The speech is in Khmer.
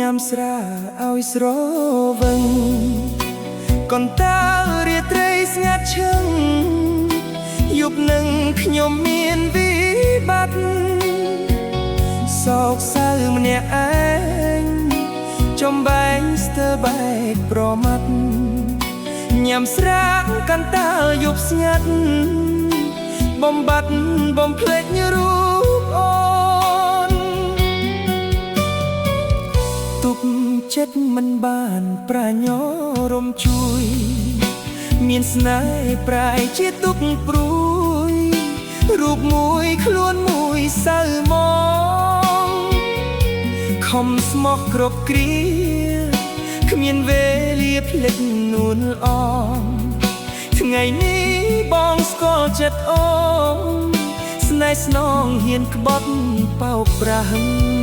ញ៉ាំស្រាឲ្យស្រវឹងកន្តើរាត្រីស្ងាត់ឈឹងយប់នឹងខ្ញុំមានវិបត្តិសោកសៅម្នាក់ឯងចំបែងស្ទើបែកប្រមាត់ញ៉ាំស្រាកន្តើយប់ស្ងាត់បំបត្តិបំភ្លេចរូបអូនទុកចិត្តមិនបានប្រាញ់រំជួយមានស្នេហ៍ប្រែជាទុកព្រួយរូបមួយខ្លួនមួយសៅមកខំស្មោះគ្រប់គ្រាគ្មានវេលាភ្លេចនួនអមថ្ងៃនេះបងស្គាល់ចិត្តអូនស្នេហ៍ស្នងហ៊ានក្បត់បោកប្រាស់